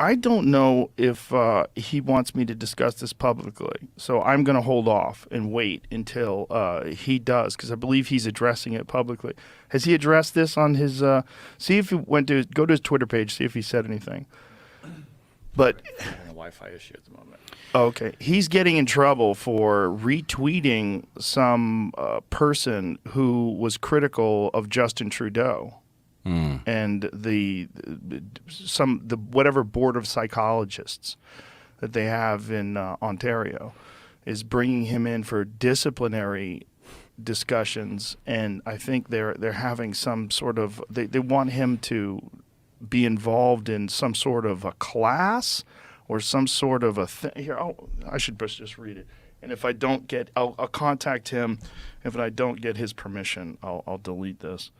I don't know if he wants me to discuss this publicly, so I'm going to hold off and wait until he does, because I believe he's addressing it publicly. Has he addressed this on his? See if he go to his Twitter page, see if he said anything. But I'm having a Wi-Fi issue at the moment. Okay, he's getting in trouble for retweeting some person who was critical of Justin Trudeau. And the whatever board of psychologists that they have in Ontario is bringing him in for disciplinary discussions, and I think they're having some sort of they want him to be involved in some sort of a class or some sort of a thing. Here, I should just read it. And if I don't get, I'll contact him. If I don't get his permission, I'll delete this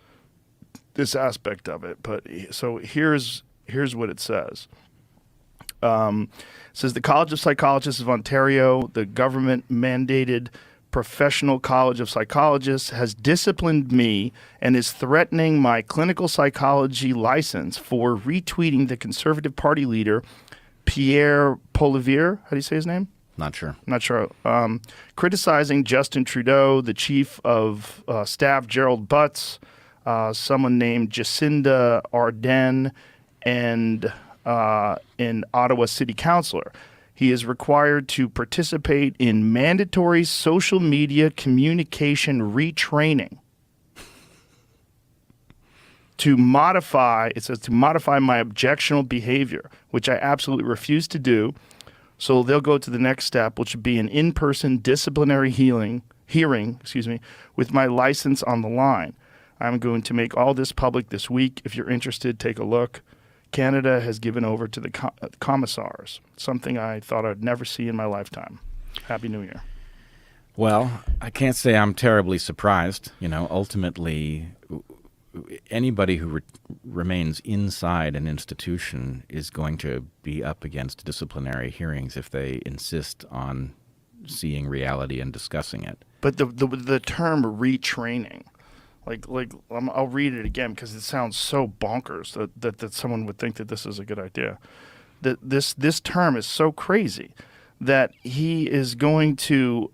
aspect of it. But so here's what it says. It says the College of Psychologists of Ontario, the government-mandated professional college of psychologists, has disciplined me and is threatening my clinical psychology license for retweeting the Conservative Party leader, Pierre Poilievre. How do you say his name? Not sure. Criticizing Justin Trudeau, the chief of staff, Gerald Butts, someone named Jacinda Ardern, and an Ottawa city councillor. He is required to participate in mandatory social media communication retraining to modify my objectionable behavior, which I absolutely refuse to do. So they'll go to the next step, which would be an in-person disciplinary hearing, with my license on the line. I'm going to make all this public this week. If you're interested, take a look. Canada has given over to the commissars, something I thought I'd never see in my lifetime. Happy New Year. Well, I can't say I'm terribly surprised. Ultimately, anybody who remains inside an institution is going to be up against disciplinary hearings if they insist on seeing reality and discussing it. But the term retraining, I'll read it again because it sounds so bonkers that someone would think that this is a good idea. That this term is so crazy that he is going to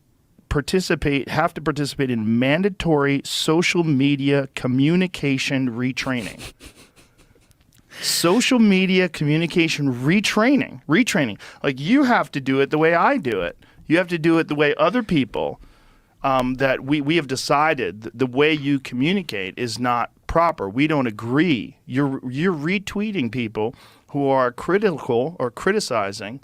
have to participate in mandatory social media communication retraining. Social media communication retraining. Like, you have to do it the way I do it. You have to do it the way other people that we have decided the way you communicate is not proper. We don't agree. You're retweeting people who are critical or criticizing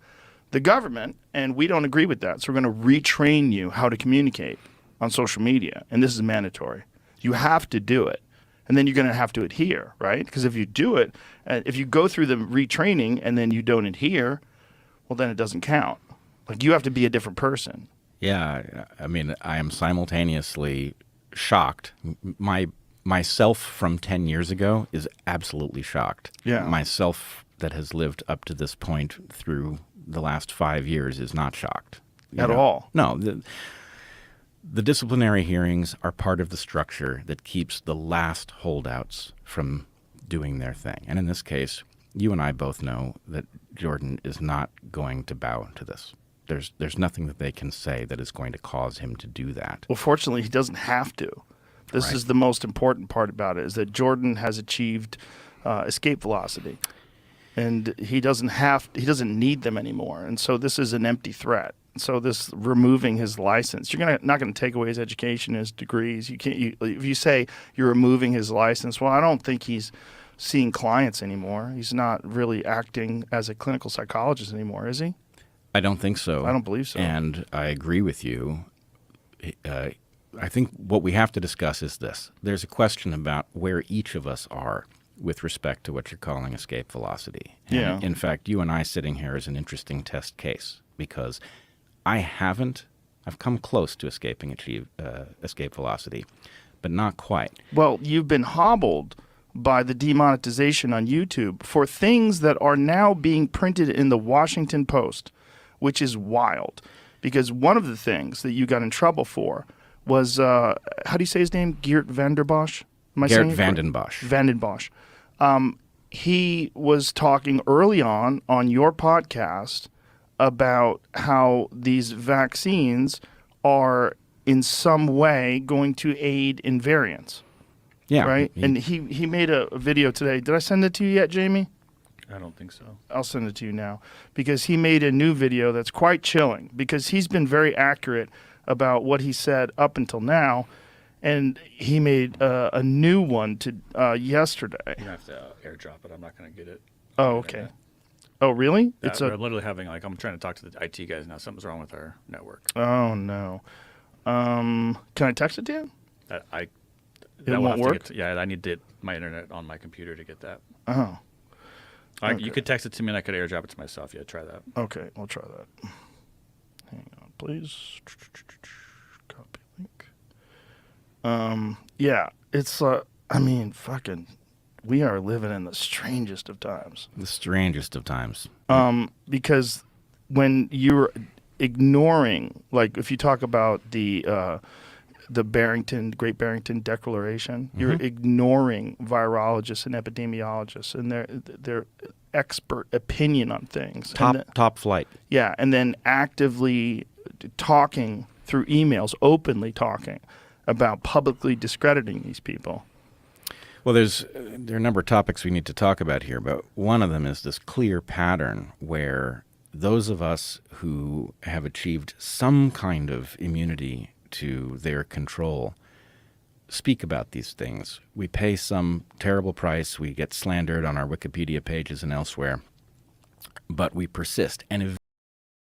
the government, and we don't agree with that. So we're going to retrain you how to communicate on social media, and this is mandatory. You have to do it, and then you're going to have to adhere, right? Because if you do it, if you go through the retraining and then you don't adhere, well, then it doesn't count. Like, you have to be a different person. Yeah, I mean, I am simultaneously shocked. Myself from 10 years ago is absolutely shocked. Yeah. Myself that has lived up to this point through the last 5 years is not shocked. At all? No. The disciplinary hearings are part of the structure that keeps the last holdouts from doing their thing. And in this case, you and I both know that Jordan is not going to bow to this. There's nothing that they can say that is going to cause him to do that. Well, fortunately, he doesn't have to. This Right. is the most important part about it, is that Jordan has achieved escape velocity, and he doesn't need them anymore. And so this is an empty threat. So this removing his license, you're not going to take away his education, his degrees. You can't. If you say you're removing his license, well, I don't think he's seeing clients anymore. He's not really acting as a clinical psychologist anymore, is he? I don't think so. I don't believe so. And I agree with you. I think what we have to discuss is this. There's a question about where each of us are with respect to what you're calling escape velocity. And Yeah. in fact, you and I sitting here is an interesting test case because I've come close to escape velocity, but not quite. Well, you've been hobbled by the demonetization on YouTube for things that are now being printed in the Washington Post, which is wild. Because one of the things that you got in trouble for was, how do you say his name? Geert Vandenbosch? Geert Vandenbosch. Vandenbosch. he was talking early on your podcast about how these vaccines are in some way going to aid in variants. Yeah. Right? And he made a video today. Did I send it to you yet, Jamie? I don't think so. I'll send it to you now, because he made a new video that's quite chilling, because he's been very accurate about what he said up until now, and he made a new one yesterday. You have to airdrop it. I'm not going to get it. Oh, okay. Oh, really? I'm literally having, I'm trying to talk to the IT guys now. Something's wrong with our network. Oh, no. Can I text it to you? It won't work? I need my internet on my computer to get that. Oh. Okay. You could text it to me and I could airdrop it to myself. Yeah, try that. Okay, we'll try that. Hang on, please. Copy link. Yeah, it's, fucking, we are living in the strangest of times. The strangest of times. Because when you're ignoring, like, if you talk about the Great Barrington Declaration, you're ignoring virologists and epidemiologists and their expert opinion on things. Top flight. Yeah, and then actively talking through emails, openly talking about publicly discrediting these people. Well, there are a number of topics we need to talk about here, but one of them is this clear pattern where those of us who have achieved some kind of immunity to their control speak about these things. We pay some terrible price. We get slandered on our Wikipedia pages and elsewhere, but we persist. And